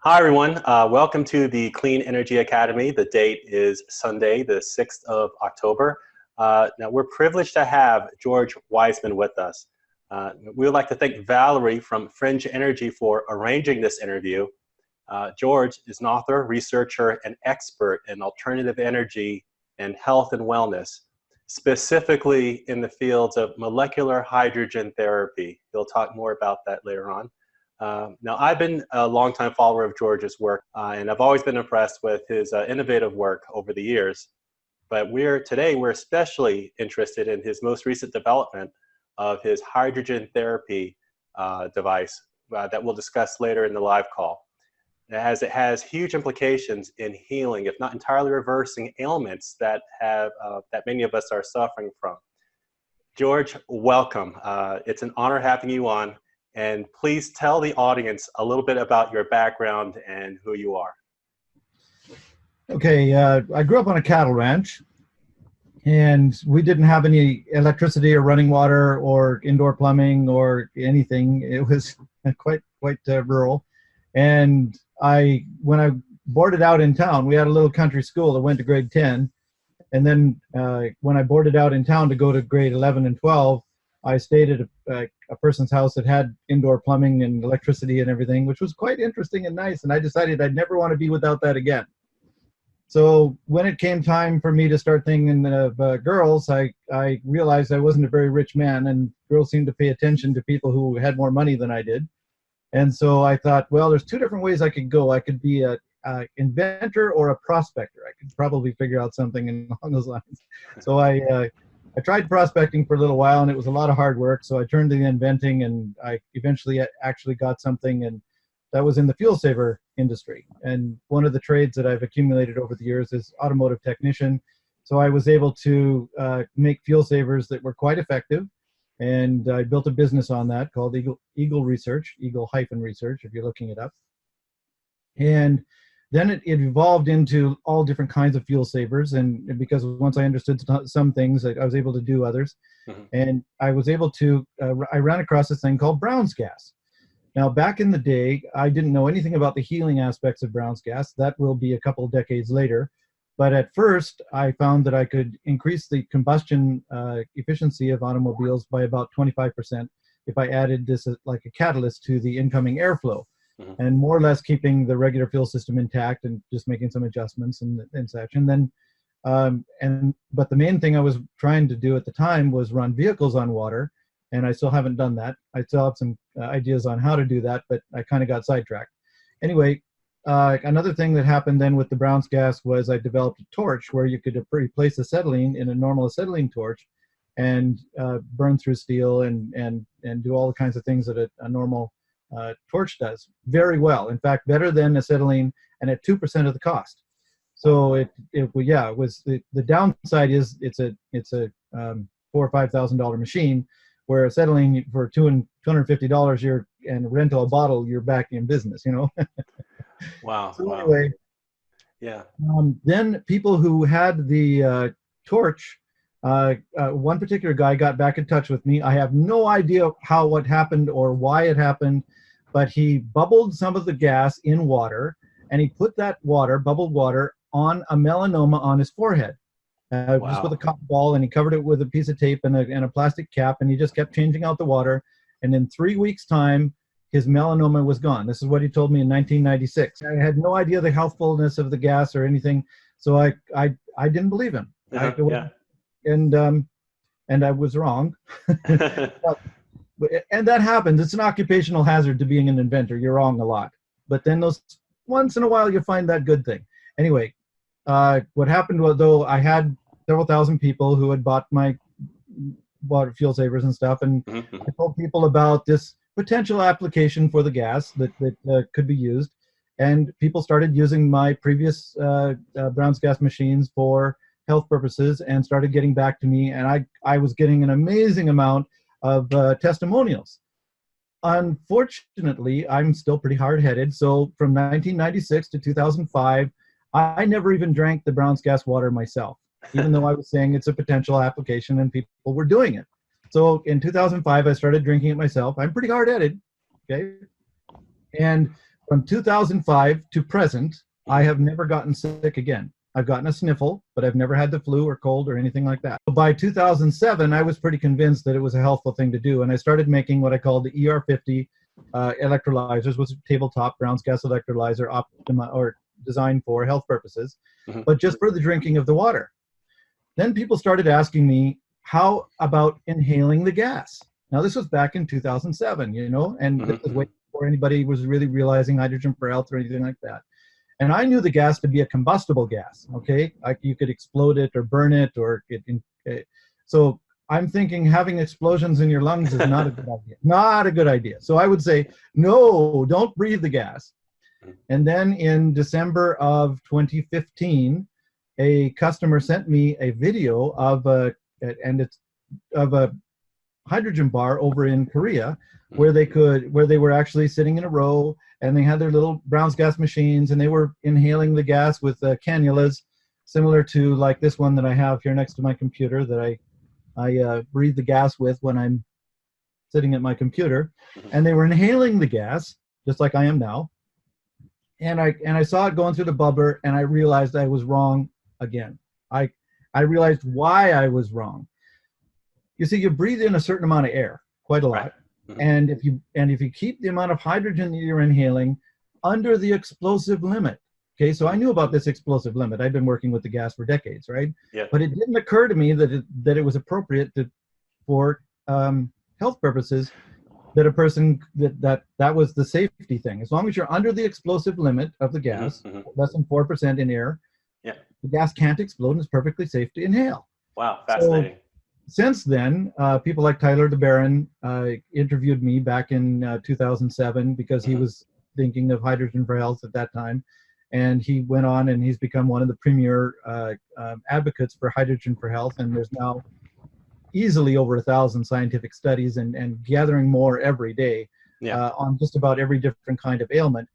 Hi, everyone. Welcome to the Clean Energy Academy. The date is Sunday, the 6th of October. Now, we're privileged to have George Wiseman with us. We would like to thank Valerie from Fringe Energy for arranging this interview. George is an author, researcher, and expert in alternative energy and health and wellness, specifically in the fields of molecular hydrogen therapy. He'll talk more about that later on. Now, I've been a longtime follower of George's work, and I've always been impressed with his innovative work over the years. But today we're especially interested in his most recent development of his hydrogen therapy device that we'll discuss later in the live call, as it has huge implications in healing, if not entirely reversing, ailments that many of us are suffering from. George, welcome. It's an honor having you on. And please tell the audience a little bit about your background and who you are. Okay, I grew up on a cattle ranch, and we didn't have any electricity or running water or indoor plumbing or anything. It was quite rural. And when I boarded out in town, we had a little country school that went to grade 10. And then when I boarded out in town to go to grade 11 and 12, I stayed at a person's house that had indoor plumbing and electricity and everything, which was quite interesting and nice. And I decided I'd never want to be without that again. So when it came time for me to start thinking of girls, I realized I wasn't a very rich man, and girls seemed to pay attention to people who had more money than I did. And so I thought, well, there's two different ways I could go. I could be an inventor or a prospector. I could probably figure out something along those lines. So I tried prospecting for a little while, and it was a lot of hard work. So I turned to the inventing, and I eventually actually got something, and that was in the fuel saver industry. And one of the trades that I've accumulated over the years is automotive technician. So I was able to make fuel savers that were quite effective, and I built a business on that called Eagle Research, Eagle-Research, if you're looking it up. And then it evolved into all different kinds of fuel savers, and because once I understood some things, I was able to do others. Mm-hmm. And I was able to, I ran across this thing called Brown's gas. Now, back in the day, I didn't know anything about the healing aspects of Brown's gas. That will be a couple of decades later. But at first, I found that I could increase the combustion efficiency of automobiles by about 25% if I added this like a catalyst to the incoming airflow. Mm-hmm. And more or less keeping the regular fuel system intact and just making some adjustments and such. And then, but the main thing I was trying to do at the time was run vehicles on water, and I still haven't done that. I still have some ideas on how to do that, but I kind of got sidetracked. Anyway, another thing that happened then with the Brown's gas was I developed a torch where you could replace acetylene in a normal acetylene torch and burn through steel and do all the kinds of things that a normal torch does very well. In fact, better than acetylene, and at 2% of the cost. So it was the downside is it's a $4,000 or $5,000 machine, where acetylene for $250 and rental a bottle, you're back in business, you know. Wow. So anyway, yeah. Then people who had the torch, one particular guy got back in touch with me. I have no idea what happened or why it happened, but he bubbled some of the gas in water, and he put that bubbled water, on a melanoma on his forehead, wow. Just with a cotton ball, and he covered it with a piece of tape and a plastic cap, and he just kept changing out the water. And in 3 weeks' time, his melanoma was gone. This is what he told me in 1996. I had no idea the healthfulness of the gas or anything, so I didn't believe him. Yeah. And I was wrong. And that happens. It's an occupational hazard to being an inventor. You're wrong a lot. But then once in a while, you find that good thing. Anyway, what happened was, though, I had several thousand people who had bought my fuel savers and stuff, and mm-hmm. I told people about this potential application for the gas that could be used. And people started using my previous Brown's gas machines for health purposes and started getting back to me, and I was getting an amazing amount of testimonials. Unfortunately, I'm still pretty hard-headed, so from 1996 to 2005, I never even drank the Brown's gas water myself, even though I was saying it's a potential application and people were doing it. So in 2005, I started drinking it myself. I'm pretty hard-headed, okay? And From 2005 to present, I have never gotten sick again. I've gotten a sniffle, but I've never had the flu or cold or anything like that. By 2007, I was pretty convinced that it was a healthful thing to do, and I started making what I call the ER50 electrolyzers, which is a tabletop grounds gas electrolyzer or designed for health purposes, but just for the drinking of the water. Then people started asking me, how about inhaling the gas? Now, this was back in 2007, you know, and this was way before anybody was really realizing hydrogen for health or anything like that. And I knew the gas to be a combustible gas, okay? Like you could explode it or burn it or so I'm thinking having explosions in your lungs is not a good idea. Not a good idea. So I would say, no, don't breathe the gas. And then in December of 2015, a customer sent me a video of a hydrogen bar over in Korea where they were actually sitting in a row, and they had their little brown gas machines, and they were inhaling the gas with cannulas, similar to like this one that I have here next to my computer that I breathe the gas with when I'm sitting at my computer. And they were inhaling the gas, just like I am now. And I saw it going through the bubbler, and I realized I was wrong again. I realized why I was wrong. You see, you breathe in a certain amount of air, quite a lot. Right. And if you keep the amount of hydrogen that you're inhaling under the explosive limit, okay, so I knew about this explosive limit. I've been working with the gas for decades, right? Yeah. But it didn't occur to me that it was appropriate for health purposes, that a person that was the safety thing. As long as you're under the explosive limit of the gas, less than 4% in air, the gas can't explode and it's perfectly safe to inhale. Wow, fascinating. So, since then, people like Tyler DeBaron interviewed me back in 2007 because he was thinking of hydrogen for health at that time. And he went on and he's become one of the premier advocates for hydrogen for health. And there's now easily over 1,000 scientific studies and gathering more every day on just about every different kind of ailment.